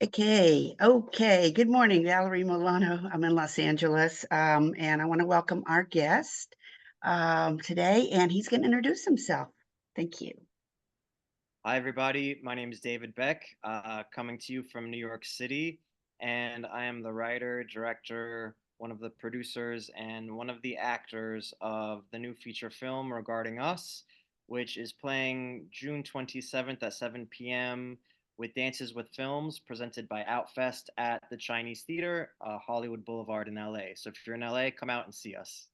Okay. Good morning, Valerie Milano. I'm in Los Angeles, and I want to welcome our guest today, and he's going to introduce himself. Thank you. Hi, everybody. My name is David Beck, coming to you from New York City, and I am the writer, director, one of the producers, and one of the actors of the new feature film Regarding Us, which is playing June 27th at 7 p.m. with Dances with Films, presented by Outfest at the Chinese Theater, Hollywood Boulevard in LA. So if you're in LA, come out and see us.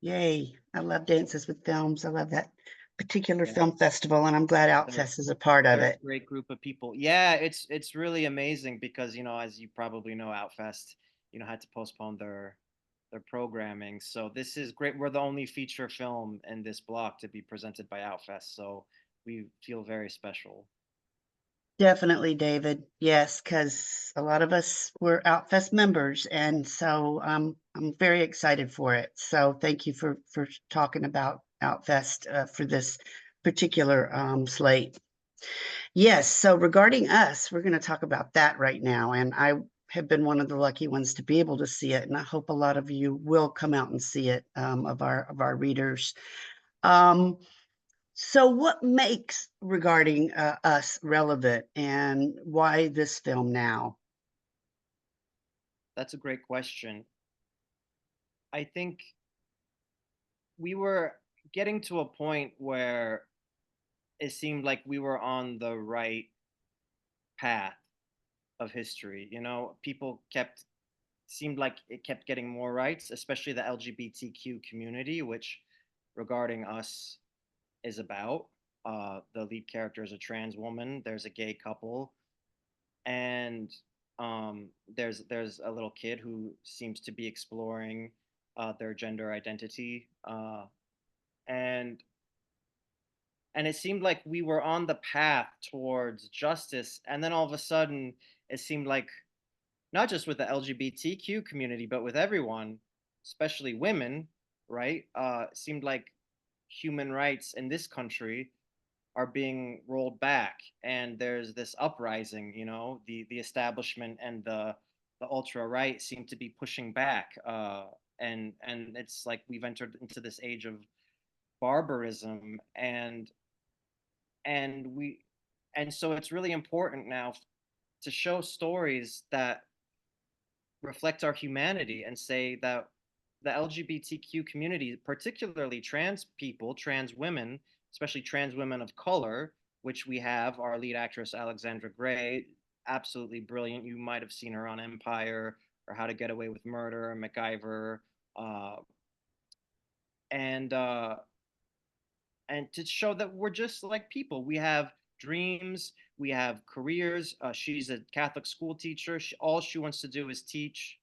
Yay. I love Dances with Films. I love that particular Yeah. film festival, and I'm glad They're Outfest is a part of They're a it. great group of people. Yeah, it's really amazing because as you probably know, Outfest had to postpone their programming. So this is great. We're the only feature film in this block to be presented by Outfest, so we feel very special. Definitely, David. Yes, because a lot of us were Outfest members, and so I'm very excited for it. So thank you for talking about Outfest for this particular slate. Yes, so regarding us, we're going to talk about that right now, and I have been one of the lucky ones to be able to see it, and I hope a lot of you will come out and see it of our readers. Um, so what makes regarding us relevant and why this film now? That's a great question. I think we were getting to a point where it seemed like we were on the right path of history. People kept seemed like it kept getting more rights, especially the LGBTQ community, which Regarding Us is about. The lead character is a trans woman. There's a gay couple, and there's a little kid who seems to be exploring their gender identity, and and it seemed like we were on the path towards justice, and then all of a sudden, it seemed like not just with the LGBTQ community, but with everyone, especially women, right? Seemed like human rights in this country are being rolled back, and there's this uprising. The establishment and the ultra right seem to be pushing back, and it's like we've entered into this age of barbarism, and we and so it's really important now to show stories that reflect our humanity and say that the LGBTQ community, particularly trans people, trans women, especially trans women of color, which we have our lead actress Alexandra Gray, absolutely brilliant. You might have seen her on Empire or How to Get Away with Murder, MacGyver, uh, and uh, and to show that we're just like people. We have dreams, we have careers. She's a Catholic school teacher. All she wants to do is teach.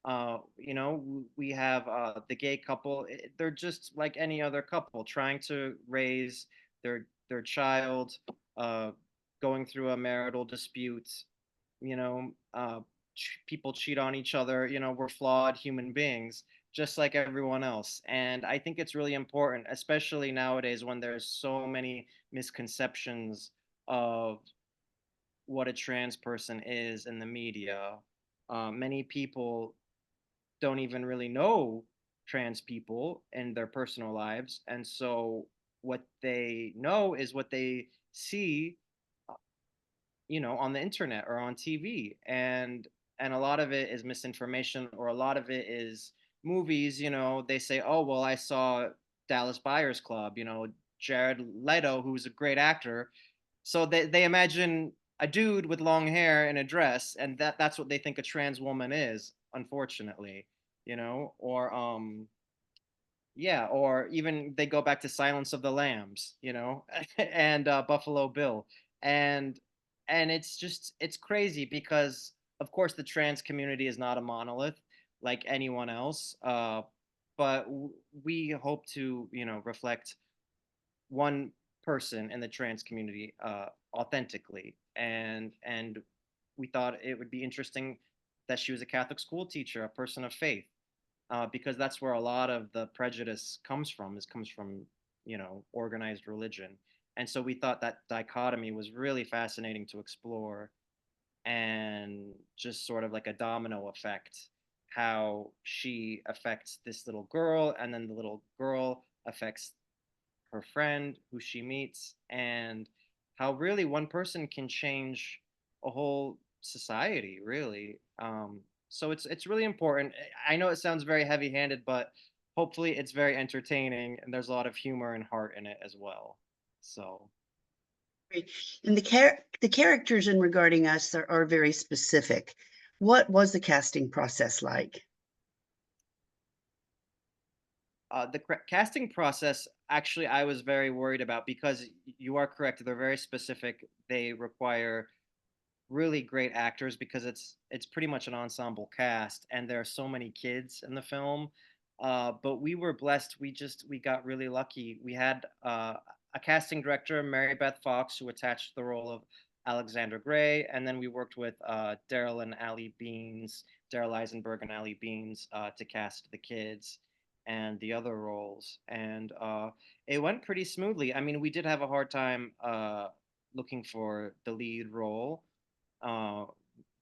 We have the gay couple. They're just like any other couple, trying to raise their child, uh, going through a marital dispute. You know, people cheat on each other. We're flawed human beings, just like everyone else. And I think it's really important, especially nowadays when there's so many misconceptions of what a trans person is in the media. Many people don't even really know trans people in their personal lives. And so what they know is what they see, uh, on the internet or on TV. And a lot of it is misinformation, or a lot of it is movies. They say, oh, well, I saw Dallas Buyers Club, Jared Leto, who's a great actor. So they imagine a dude with long hair in a dress, and that's what they think a trans woman is, unfortunately. Or yeah, or even they go back to Silence of the Lambs, and Buffalo Bill. And it's crazy because of course the trans community is not a monolith like anyone else. But we hope to, reflect one person in the trans community authentically, and we thought it would be interesting that she was a Catholic school teacher, a person of faith, because that's where a lot of the prejudice comes from. Is comes from organized religion, and so we thought that dichotomy was really fascinating to explore. and just sort of like a domino effect, how she affects this little girl, and then the little girl affects her friend who she meets, and how really one person can change a whole society, really. So it's really important. I know it sounds very heavy-handed, but hopefully it's very entertaining, and there's a lot of humor and heart in it as well. So Great. And the characters in Regarding Us are very specific. What was the casting process like? the casting process, actually, I was very worried about because you are correct. They're very specific. They require really great actors because it's pretty much an ensemble cast, and there are so many kids in the film. But we were blessed. We got really lucky. We had a casting director, Mary Beth Fox, who attached the role of Alexandra Gray, and then we worked with Daryl and Allie Beans, Daryl Eisenberg and Allie Beans, to cast the kids and the other roles, and it went pretty smoothly. I mean, we did have a hard time looking for the lead role. uh,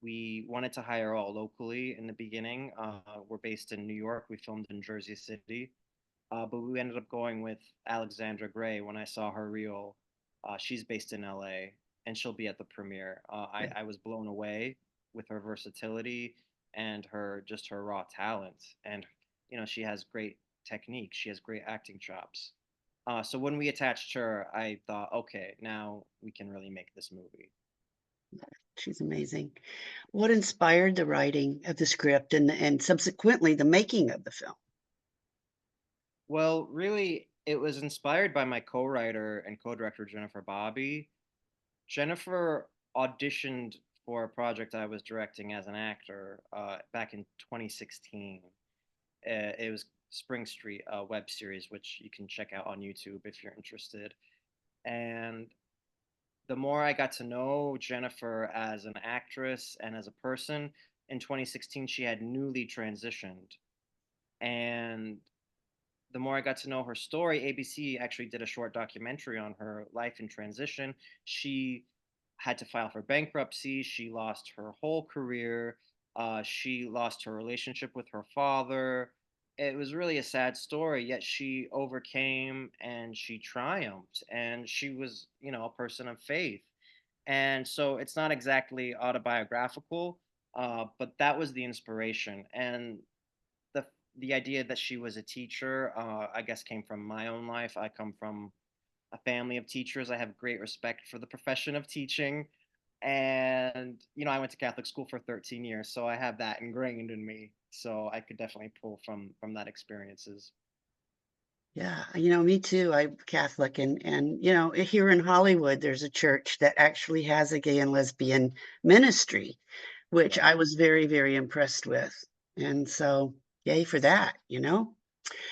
we wanted to hire all locally in the beginning. We're based in New York. We filmed in Jersey City, but we ended up going with Alexandra Gray. When I saw her reel, she's based in LA, and she'll be at the premiere. I was blown away with her versatility and her raw talent. And she has great technique. She has great acting chops. So when we attached her, I thought, okay, now we can really make this movie. She's amazing. What inspired the writing of the script and subsequently the making of the film? Well, really, it was inspired by my co-writer and co-director Jennifer Bobby. Jennifer auditioned for a project I was directing as an actor back in 2016. It was Spring Street, a web series, which you can check out on YouTube if you're interested. And the more I got to know Jennifer as an actress and as a person, in 2016 she had newly transitioned, and the more I got to know her story, ABC actually did a short documentary on her life in transition. She had to file for bankruptcy. She lost her whole career. She lost her relationship with her father. It was really a sad story, yet she overcame and she triumphed. And she was, a person of faith. And so it's not exactly autobiographical, but that was the inspiration. And the the idea that she was a teacher, I guess, came from my own life. I come from a family of teachers. I have great respect for the profession of teaching, and I went to Catholic school for 13 years, so I have that ingrained in me. So I could definitely pull from that experiences. Yeah, me too. I'm Catholic and here in Hollywood, there's a church that actually has a gay and lesbian ministry, which I Right. was very, very impressed with. And so, yay for that.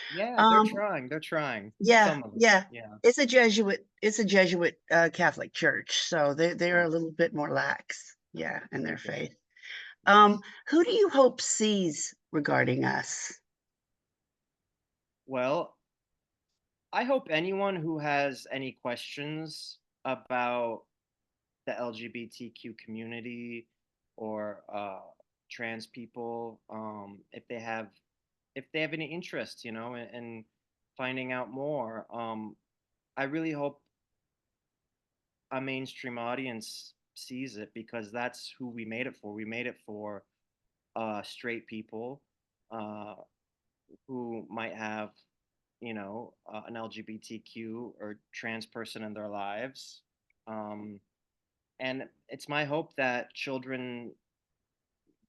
Yeah, they're Um, trying. They're trying. yeah, Some of them. yeah. Yeah. It's a Jesuit Catholic church, so they're a Oh, little bit more lax, yeah, in their okay. faith. Nice. Who do you hope sees Regarding Us? Well, I hope anyone who has any questions about the LGBTQ community or trans people, if they have any interest, in finding out more. I really hope a mainstream audience sees it because that's who we made it for. We made it for straight people uh, who might have, an LGBTQ or trans person in their lives. Um, and it's my hope that children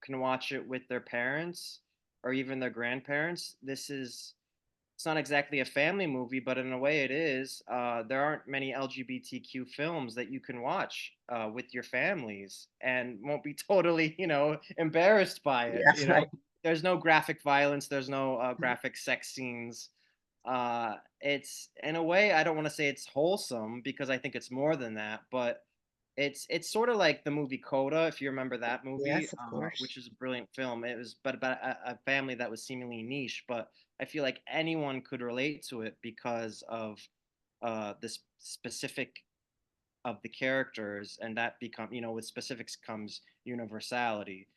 can watch it with their parents or even their grandparents. It's not exactly a family movie, but in a way it is. There aren't many LGBTQ films that you can watch with your families and won't be totally, embarrassed by it. Yes, right. There's no graphic violence. There's no graphic sex scenes. It's in a way, I don't want to say it's wholesome because I think it's more than that, but it's sort of like the movie Coda, if you remember that movie, Yes, of course. which is a brilliant film. It was but about a family that was seemingly niche, but I feel like anyone could relate to it because of this specific of the characters, and that become, with specifics comes universality.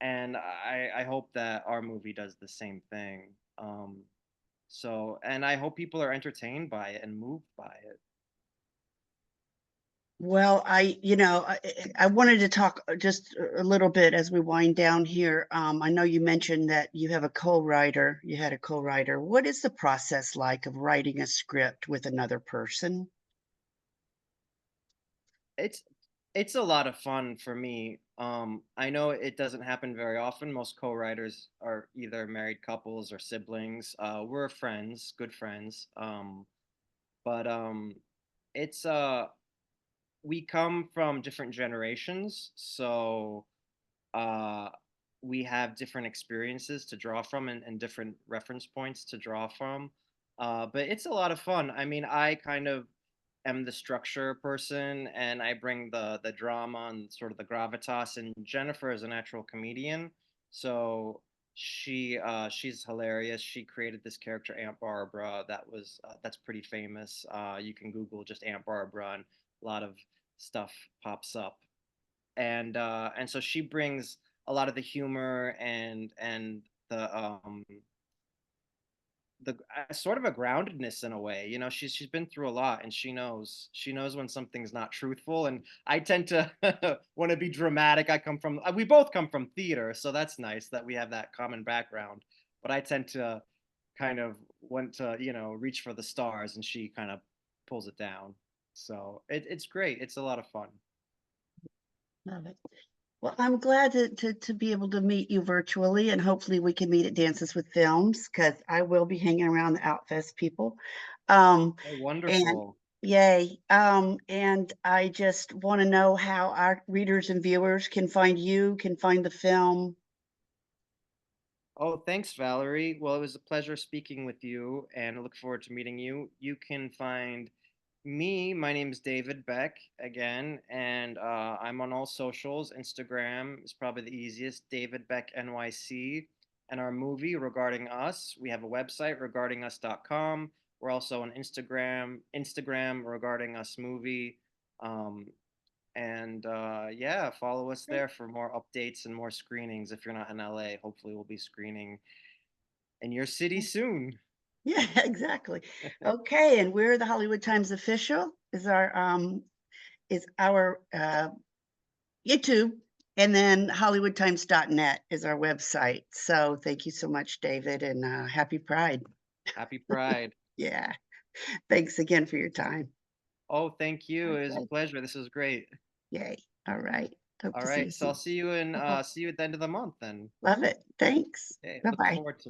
And I hope that our movie does the same thing. And I hope people are entertained by it and moved by it. Well, I wanted to talk just a little bit as we wind down here. I know you mentioned that you have a co-writer. You had a co-writer. What is the process like of writing a script with another person? It's it's a lot of fun for me. I know it doesn't happen very often. Most co-writers are either married couples or siblings. We're friends, good friends. But it's We come from different generations, so uh, we have different experiences to draw from, and different reference points to draw from. But it's a lot of fun. I mean, I kind of am the structure person, and I bring the drama and sort of the gravitas. And Jennifer is a natural comedian, so she's hilarious. She created this character Aunt Barbara that's pretty famous. You can Google just Aunt Barbara, and a lot of stuff pops up. And so she brings a lot of the humor and the sort of a groundedness in a way. She's been through a lot, and she knows when something's not truthful. And I tend to want to be dramatic. We both come from theater, so that's nice that we have that common background. But I tend to kind of want to reach for the stars, and she kind of pulls it down. So it's great. It's a lot of fun. Love it. Well, I'm glad to be able to meet you virtually, and hopefully we can meet at Dances with Films because I will be hanging around the Outfest people. Oh, And wonderful. yay. And I just want to know how our readers and viewers can find you, can find the film. Oh, thanks, Valerie. Well, it was a pleasure speaking with you, and I look forward to meeting you. You can find me. My name is David Beck again, and I'm on all socials. Instagram is probably the easiest, David Beck NYC. And our movie, Regarding Us, we have a website, regardingus.com. We're also on Instagram, Regarding Us Movie. Um, and Yeah, follow us Great. there for more updates and more screenings. If you're not in LA, hopefully we'll be screening in your city soon. Yeah, exactly. Okay, and we're the Hollywood Times official is our YouTube, and then hollywoodtimes.net is our website. So thank you so much, David, and happy Pride. Happy Pride. Yeah. Thanks again for your time. Oh, thank you. It was a Okay. pleasure. This was great. Yay. All right. Hope All to see right. you So I'll soon. see you Okay. at the end of the month then. Love it. Thanks. Okay. Looking Bye-bye. forward to